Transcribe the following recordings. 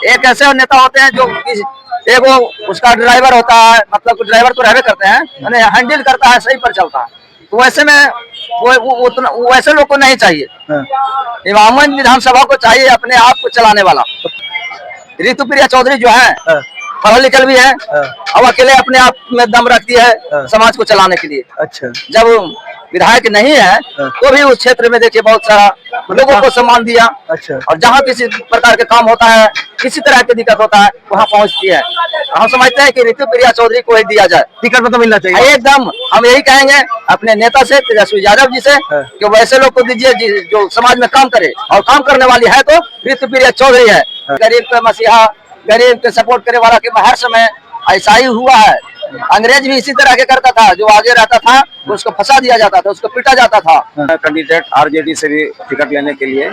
एक ऐसे नेता होते हैं जो एक वो उसका ड्राइवर होता है, मतलब ड्राइवर तो रहते करते हैं, हैंडल करता है, सही पर चलता है। तो वैसे में वो वैसे लोग को नहीं चाहिए। इमामगंज विधानसभा को चाहिए अपने आप को चलाने वाला। ऋतुप्रिया चौधरी जो है पढ़ा लिखल भी है, अब अकेले अपने आप में दम रखती है समाज को चलाने के लिए। अच्छा, जब विधायक नहीं है तो भी उस क्षेत्र में देखिए बहुत सारा लोगों को सम्मान दिया। अच्छा, और जहाँ किसी प्रकार के काम होता है, किसी तरह की दिक्कत होता है, वहाँ पहुँचती है। हम समझते हैं कि ऋतुप्रिया चौधरी को ही दिया जाए, टिकट मतलब मिलना चाहिए एकदम। हम यही कहेंगे अपने नेता से, तेजस्वी यादव जी से, कि वैसे लोग को दीजिए जो समाज में काम करे, और काम करने वाली है तो ऋतुप्रिया चौधरी है। गरीब के मसीहा, गरीब के सपोर्ट करे वाला के हर समय ऐसा ही हुआ है। अंग्रेज भी इसी तरह के करता था, जो आगे रहता था उसको फंसा दिया जाता था, उसको पीटा जाता था। कैंडिडेट आरजेडी से भी टिकट लेने के लिए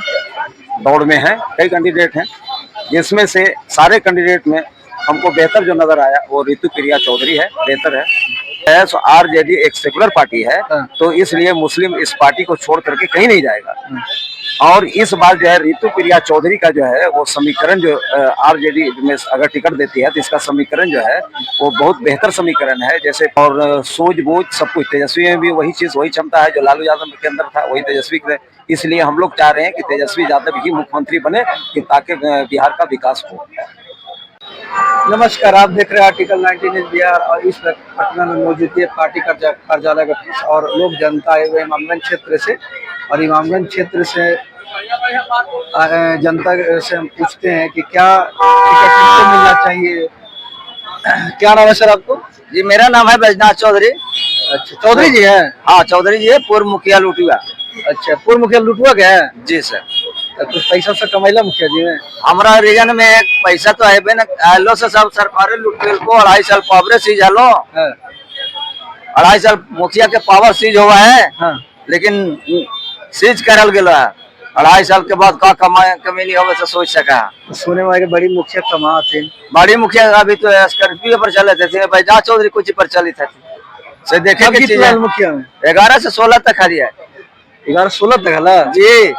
दौड़ में है। कई कैंडिडेट हैं, जिसमें से सारे कैंडिडेट में हमको बेहतर जो नजर आया वो ऋतुप्रिया चौधरी है, बेहतर है। आरजेडी एक सेकुलर पार्टी है, तो इसलिए मुस्लिम इस पार्टी को छोड़ करके कहीं नहीं जाएगा। और इस बार जो है ऋतुप्रिया चौधरी का जो है वो समीकरण जो आरजेडी में अगर टिकट देती है तो इसका समीकरण जो है वो बहुत बेहतर समीकरण है। जैसे और सूझबूझ सब कुछ, तेजस्वी में भी वही चीज, वही क्षमता है जो लालू यादव के अंदर था, वही तेजस्वी के। इसलिए हम लोग चाह रहे हैं कि तेजस्वी यादव ही मुख्यमंत्री बने, कि ताकि बिहार का विकास हो। नमस्कार, आप देख रहे हैं आर्टिकल 19 न्यूज़ बिहार, और इस वक्त पटना में मौजूद है पार्टी कार्यालय का ऑफिस, और लोग जनता आए हुए इमामगंज क्षेत्र से, और इमामगंज क्षेत्र से जनता से हम पूछते हैं कि क्या टिकट किसको मिलना चाहिए। क्या नाम है सर आपको? जी, मेरा नाम है बैजनाथ चौधरी। अच्छा, चौधरी जी है? हाँ, चौधरी जी है, पूर्व मुखिया लुटुआ। अच्छा, पूर्व मुखिया लुटुआ के है जी सर। कुछ पैसा से कमैला मुखिया जी में? हमारा रीजन में एक पैसा तो है न, आलो से सब सरकारी लुटेल को 2.5 साल पावर सीज हलो। 2.5 साल मुखिया के पावर सीज हुआ है। लेकिन सीज करल गया है। 2.5 साल के बाद का कमी नहीं होगा से सोच सका। सुने में बड़ी मुखिया कमा थे, बड़ी मुखिया अभी तो स्कॉर्पियो पर चले थे, बैजनाथ चौधरी कुछ पर चली थी से देखे कि चीज मुखिया में 11 से 16 तक खड़ी है। 11-16 तक हला जी।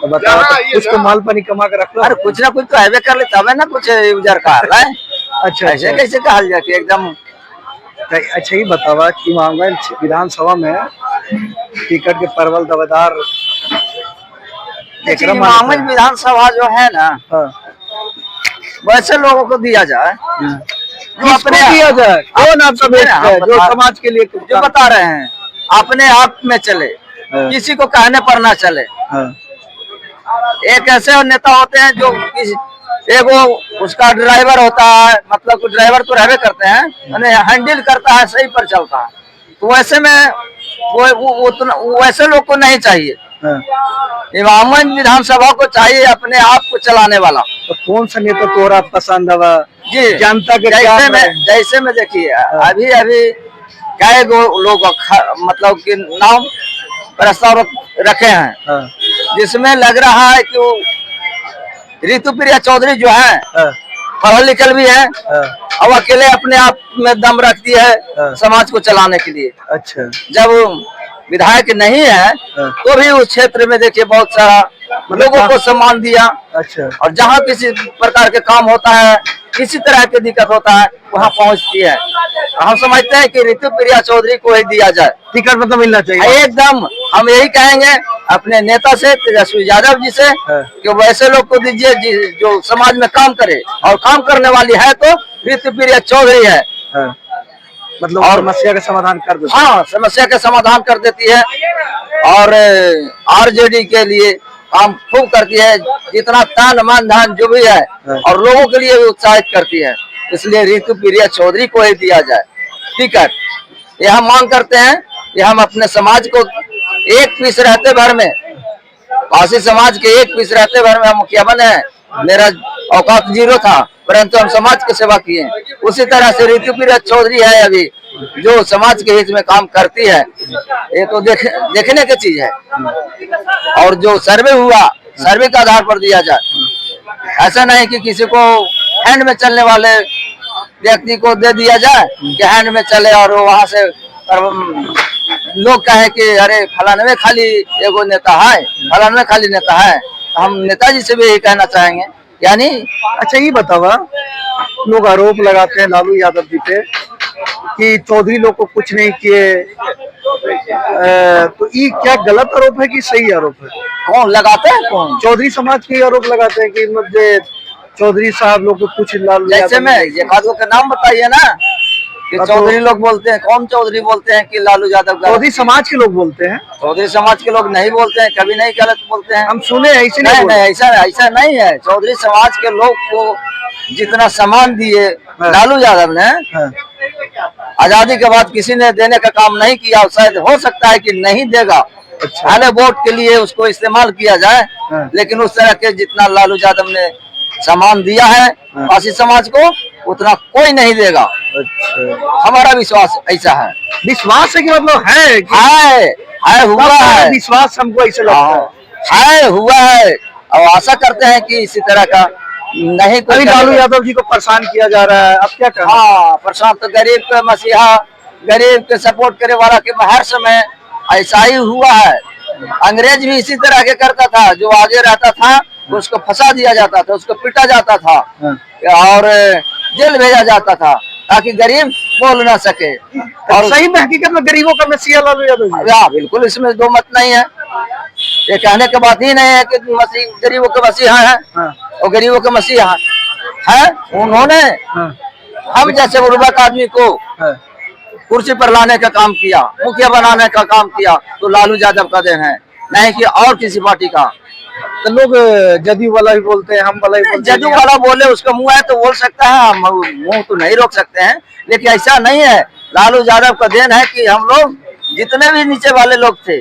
तो बताओ, तो कुछ तो माल पानी कमा कर रख लो। अरे कुछ ना कुछ तो हैवे कर ले, तब ना कुछ यूजर का है। अच्छा, ऐसे कैसे कहा जाती एकदम। अच्छा, ही बतावा कि इमामगंज विधानसभा में टिकट के परवल दावेदार इमामगंज विधानसभा जो है ना, वैसे लोगों को दिया जाए जो अपने दिया जाए। कौन आपका बेटा है जो समाज के लिए जो बता रहे हैं, अपने आप में चले, किसी को कहने पर ना चले। एक ऐसे नेता होते हैं जो एक वो उसका ड्राइवर होता है, मतलब ड्राइवर तो रहते करते हैं, हैंडल करता है, सही पर चलता है। तो वैसे में वो वैसे लोग को नहीं चाहिए। इमामगंज विधानसभा को चाहिए अपने आप को चलाने वाला। तो कौन सा नेता तोरा पसंद है जी? जनता के जैसे में देखिए, अभी कई लोग मतलब कि नाम प्रस्ताव रखे हैं, जिसमें लग रहा है कि वो ऋतुप्रिया चौधरी जो है पढ़ा लिखल भी है, अब अकेले अपने आप में दम रखती है समाज को चलाने के लिए। अच्छा, जब विधायक नहीं है तो भी उस क्षेत्र में देखिए बहुत सारा लोगों को सम्मान दिया। अच्छा, और जहाँ किसी प्रकार के काम होता है, किसी तरह की दिक्कत होता है, वहाँ पहुँचती है। हम समझते हैं कि ऋतुप्रिया चौधरी को ही दिया जाए, टिकट मतलब मिलना चाहिए एकदम। हम यही कहेंगे अपने नेता से, तेजस्वी यादव जी से, कि वैसे लोग को दीजिए जो समाज में काम करे, और काम करने वाली है तो ऋतुप्रिया चौधरी है। मतलब और समस्या का समाधान कर देती है। हाँ, समस्या का समाधान कर देती है, और आरजेडी के लिए काम खूब करती है, जितना तन मन धन जो भी है, और लोगों के लिए भी उत्साहित करती है। इसलिए ऋतुप्रिया चौधरी को ही दिया जाए टिकट। ये हम मांग करते हैं कि हम अपने समाज को एक पीस रहते भर में, पासी समाज के एक पीस रहते भर में हम मुखिया बने हैं। मेरा औकात 0 था, परंतु हम समाज की सेवा किए। उसी तरह से ऋतुप्रिया चौधरी है अभी, जो समाज के हित में काम करती है। ये तो देखने की चीज है। और जो सर्वे हुआ, सर्वे के आधार पर दिया जाए। ऐसा नहीं कि किसी को हैंड में चलने वाले व्यक्ति को दे दिया जाए कि हैंड में चले, और वहां से लोग कहे कि अरे फलाने खाली एगो नेता है, फलाने खाली नेता है। हम नेताजी से भी यही कहना चाहेंगे यानी अच्छा ये बतावा, लोग आरोप लगाते हैं लालू यादव जी पे कि चौधरी लोग को कुछ नहीं किए, तो ये क्या गलत आरोप है कि सही आरोप है? कौन लगाते हैं? कौन? चौधरी समाज के आरोप लगाते हैं कि मुझे चौधरी साहब लोग को कुछ लालू जैसे यादव में एक आदमी का नाम बताइए ना कि हाँ, चौधरी लोग बोलते हैं। कौन चौधरी बोलते हैं कि लालू यादव का? चौधरी समाज के लोग बोलते हैं। चौधरी समाज के लोग नहीं बोलते हैं, कभी नहीं गलत बोलते हैं। हम सुने हैं, ऐसे नहीं नहीं नहीं, बोलते। ऐसा ऐसा नहीं है। चौधरी समाज के लोग को जितना सम्मान दिए हाँ। लालू यादव ने, हाँ, आजादी के बाद किसी ने देने का काम नहीं किया। शायद हो सकता है कि नहीं देगा, अच्छा। पहले वोट के लिए उसको इस्तेमाल किया जाए, हाँ। लेकिन उस तरह के जितना लालू यादव ने सम्मान दिया है हाँ। पासी समाज को, उतना कोई नहीं देगा। अच्छा, हमारा विश्वास ऐसा है। विश्वास है कि मतलब है कि है हुआ है। विश्वास हमको ऐसे लगता है हुआ है, और आशा करते हैं कि इसी तरह का नहीं कोई अभी लालू करेगा। यादव जी को परेशान किया जा रहा है, अब क्या करना? हाँ, प्रशांत तो गरीब के मसीहा, गरीब के सपोर्ट करे वाला के हर समय ऐसा ही हुआ है। अंग्रेज भी इसी तरह के करता था, जो आगे रहता था उसको फंसा दिया जाता था, उसको पीटा जाता था और जेल भेजा जाता था ताकि गरीब बोल ना सके। और सही में हकीकत में गरीबों का मसीहा लालू यादव जी। हाँ, बिल्कुल, इसमें दो मत नहीं है। ये कहने के बात ही नहीं है कि गरीबों के मसीहा है और गरीबों के मसीहा है। उन्होंने हम जैसे गुरबत आदमी को कुर्सी पर लाने का काम किया, मुखिया बनाने का काम किया, तो लालू यादव का देन है, नहीं कि और किसी पार्टी का। तो लोग जदयू वाला भी बोलते हैं, हम वाला भी बोलते हैं। जदयू वाला बोले, उसका मुंह है तो बोल सकता है, हम मुंह तो नहीं रोक सकते हैं, लेकिन ऐसा नहीं है। लालू यादव का देन है कि हम लोग जितने भी नीचे वाले लोग थे,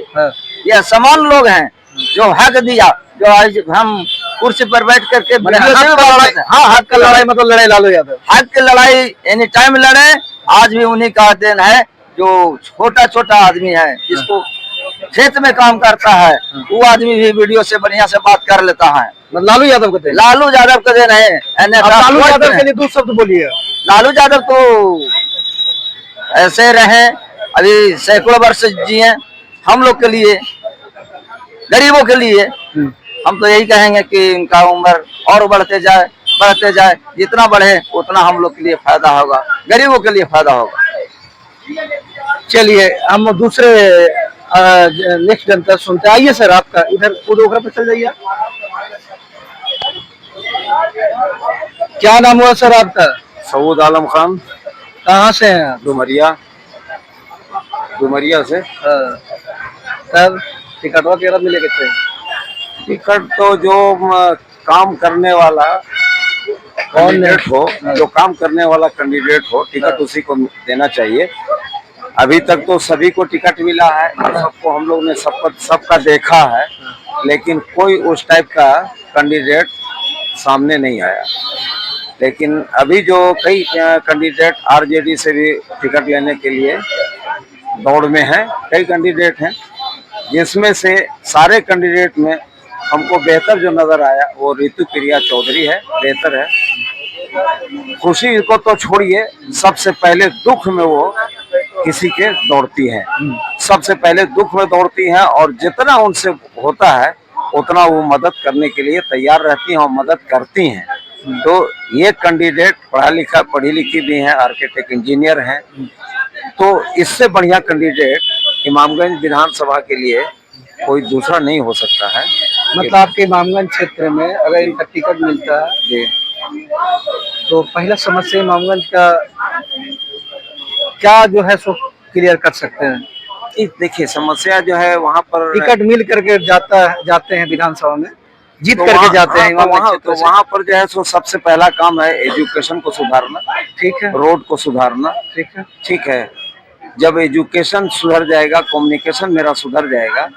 ये समान लोग हैं जो हक दिया, जो आज हम कुर्सी पर बैठ करके हाँ, हक का लड़ाई मतलब लड़ाई लालू यादव। हक की लड़ाई एनी टाइम लड़े, आज भी उन्हीं का देन है। जो छोटा छोटा आदमी है, जिसको खेत में काम करता है, वो आदमी भी वीडियो से बढ़िया से बात कर लेता है। लालू यादव का देन, लालू यादव का देन है। लालू यादव के लिए 2 शब्द बोलिए। लालू यादव तो ऐसे रहे, अभी सैकड़ों वर्ष जिए हम लोग के लिए, गरीबों के लिए। हम तो यही कहेंगे कि इनका उम्र और बढ़ते जाए, जितना बढ़े उतना हम लोग के लिए फायदा होगा, गरीबों के लिए फायदा होगा। चलिए हम दूसरे नेक्स्ट जनता सुनते हैं। आइए सर, आपका इधर उधर पे चल जाइए। क्या नाम हुआ सर आपका? सऊद आलम खान। कहाँ से हैं आप? डुमरिया से। सर टिकटवा केरल मिलेगा चाहिए? टिकट तो जो काम करने वाला कैंडिडेट हो, जो काम करने वाला कैंडिडेट हो, टिकट उसी को देना चाहिए। अभी तक तो सभी को टिकट मिला है, सबको हम लोग ने सबका देखा है, लेकिन कोई उस टाइप का कैंडिडेट सामने नहीं आया। लेकिन अभी जो कई कैंडिडेट आरजेडी से भी टिकट लेने के लिए दौड़ में हैं, कई कैंडिडेट हैं, जिसमें से सारे कैंडिडेट में हमको बेहतर जो नजर आया वो ऋतु प्रिया चौधरी है, बेहतर है। खुशी को तो छोड़िए, सबसे पहले दुख में वो किसी के दौड़ती हैं, सबसे पहले दुख में दौड़ती हैं, और जितना उनसे होता है उतना वो मदद करने के लिए तैयार रहती हैं और मदद करती हैं। तो ये कैंडिडेट पढ़ी लिखी भी हैं, आर्किटेक्ट इंजीनियर हैं, तो इससे बढ़िया कैंडिडेट इमामगंज विधानसभा के लिए कोई दूसरा नहीं हो सकता है। मतलब आपके इमामगंज क्षेत्र में अगर इनका टिकट मिलता है जी, तो पहला समस्या इमामगंज का क्या जो है सो क्लियर कर सकते हैं? देखिए समस्या जो है वहाँ पर टिकट मिल करके जाते हैं विधानसभा में, जीत तो करके जाते हैं वहाँ पर जो है सो सबसे पहला काम है एजुकेशन को सुधारना, ठीक है, रोड को सुधारना, ठीक है। जब एजुकेशन सुधर जाएगा, कम्युनिकेशन मेरा सुधर जाएगा,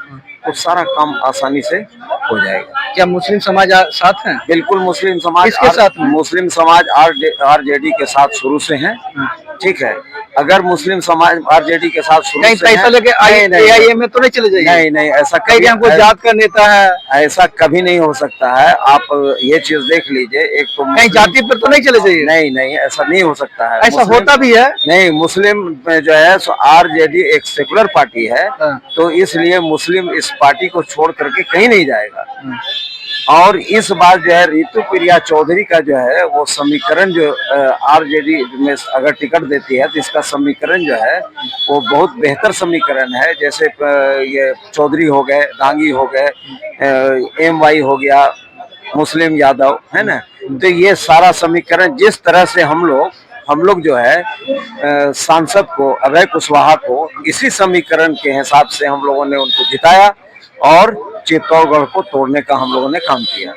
तो सारा काम आसानी से हो जाएगा। क्या मुस्लिम समाज साथ हैं? बिल्कुल, मुस्लिम समाज किसके साथ में? मुस्लिम समाज आरजेडी के साथ शुरू से हैं, ठीक है। अगर मुस्लिम समाज आरजेडी के साथ शुरू से पैसा लेके AIM में तो नहीं चले जाइए? नहीं, ऐसा कहीं हमको जात का नेता है, ऐसा कभी नहीं हो सकता है। आप ये चीज देख लीजिए, एक तो कहीं जाति पर तो नहीं चले जाइए? नहीं, ऐसा नहीं हो सकता है। ऐसा होता भी है? नहीं, मुस्लिम जो है सो आरजेडी एक सेकुलर पार्टी है, तो इसलिए मुस्लिम इस पार्टी को छोड़ करके कहीं नहीं जाएगा। और इस बार जो है रितु प्रिया चौधरी का जो है वो समीकरण जो आरजेडी में अगर टिकट देती है तो इसका समीकरण जो है वो बहुत बेहतर समीकरण है। जैसे ये चौधरी हो गए, दांगी हो गए, MY हो गया, मुस्लिम यादव, है ना। तो ये सारा समीकरण जिस तरह से हम लोग जो है सांसद को, अभय कुशवाहा को इसी समीकरण के हिसाब से हम लोगों ने उनको जिताया और चित्तौड़गढ़ को तोड़ने का हम लोगों ने काम किया।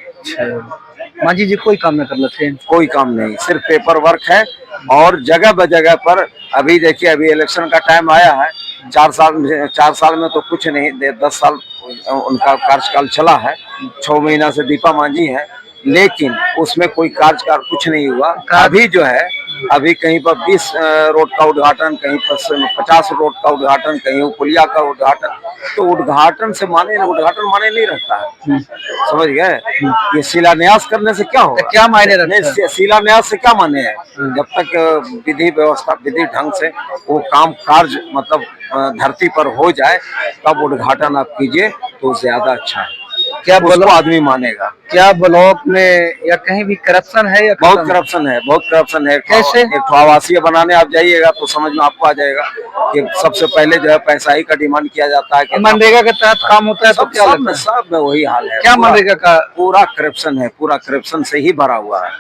मांझी जी कोई काम न कर लेते हैं, कोई काम नहीं, सिर्फ पेपर वर्क है। और जगह ब जगह पर अभी देखिए, अभी इलेक्शन का टाइम आया है, 4 साल में तो कुछ नहीं, 10 साल उनका कार्यकाल चला है, 6 महीना से दीपा मांझी है, लेकिन उसमें कोई कार्यकाल कुछ नहीं हुआ। अभी जो है, अभी कहीं पर 20 रोड का उद्घाटन, कहीं पर 50 रोड का उद्घाटन, कहीं पुलिया का उद्घाटन। तो उद्घाटन माने नहीं रखता है, समझ गए। ये शिलान्यास करने से क्या होगा, क्या मायने रखता है? शिलान्यास से क्या माने है? जब तक विधि व्यवस्था, विधि ढंग से वो काम कार्य मतलब धरती पर हो जाए, तब उद्घाटन आप कीजिए तो ज्यादा अच्छा है। क्या उसको आदमी मानेगा। क्या ब्लॉक में या कहीं भी करप्शन है या बहुत करप्शन है, बहुत करप्शन है। कैसे? एक आवासीय बनाने आप जाइएगा तो समझ में आपको आ जाएगा कि सबसे पहले जो है पैसा ही का डिमांड किया जाता है कि मनरेगा के तहत काम होता है तो क्या लगता है? सब में वही हाल है। क्या मनरेगा का पूरा करप्शन है, पूरा करप्शन से ही भरा हुआ है।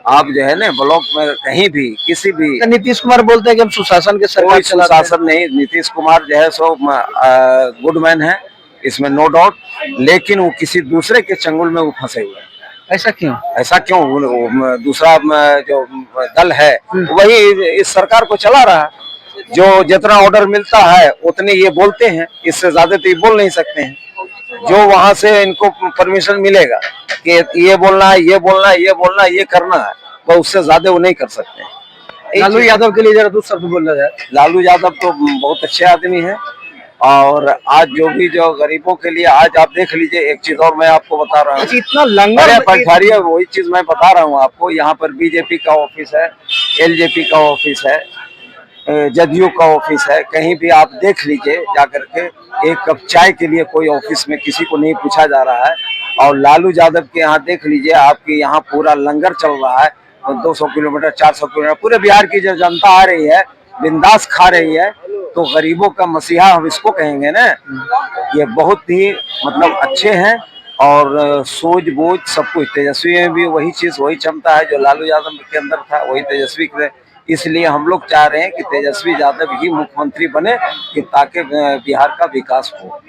आप जो है ना ब्लॉक में कहीं भी किसी भी, नीतीश कुमार बोलते हैं कि हम सुशासन के सरकार कोई चलाते हैं। सुशासन नहीं। नीतीश कुमार जो है सो गुड मैन है, इसमें नो डाउट, लेकिन वो किसी दूसरे के चंगुल में वो फंसे हुए हैं। ऐसा क्यों? ऐसा क्यों? वो दूसरा जो दल है वही इस सरकार को चला रहा है। जो जितना ऑर्डर मिलता है उतने ये बोलते हैं, इससे ज्यादा तो ये बोल नहीं सकते हैं। जो वहां से इनको परमिशन मिलेगा कि ये बोलना है, ये बोलना है, ये बोलना है, ये करना है, तो उससे ज्यादा वो नहीं कर सकते। लालू यादव के लिए जरा दूसरा शब्द बोलना जाए। लालू यादव तो बहुत अच्छे आदमी है। और आज जो गरीबों के लिए, आज आप देख लीजिए, एक चीज और मैं आपको बता रहा हूँ, इतना लंगर पठारिया, वही चीज मैं बता रहा हूँ आपको। यहाँ पर बीजेपी का ऑफिस है, LJP का ऑफिस है, जदयू का ऑफिस है, कहीं भी आप देख लीजिए जाकर के, एक कप चाय के लिए कोई ऑफिस में किसी को नहीं पूछा जा रहा है। और लालू यादव के यहाँ देख लीजिए, आपके यहाँ पूरा लंगर चल रहा है, 200 किलोमीटर, 400 किलोमीटर, पूरे बिहार की जो जनता आ रही है, बिंदास खा रही है। तो गरीबों का मसीहा हम इसको कहेंगे ना। ये बहुत ही मतलब अच्छे हैं और सूझबूझ सब कुछ। तेजस्वी में भी वही चीज, वही क्षमता है जो लालू यादव के अंदर था, वही तेजस्वी के। इसलिए हम लोग चाह रहे हैं कि तेजस्वी यादव ही मुख्यमंत्री बने, कि ताकि बिहार का विकास हो।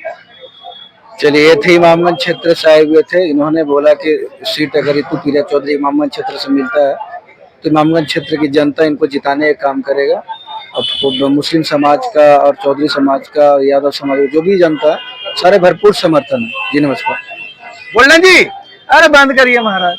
चलिए, ये थे इमामगंज क्षेत्र से आए हुए थे। इन्होंने बोला कि सीट अगर रितु प्रिया चौधरी इमामगंज क्षेत्र से मिलता है तो इमामगंज क्षेत्र की जनता इनको जिताने का काम करेगा। और मुस्लिम समाज का और चौधरी समाज का, यादव समाज का, जो भी जनता है, सारे भरपूर समर्थन है। जी नमस्कार। बोलना जी, अरे बंद करिए महाराज।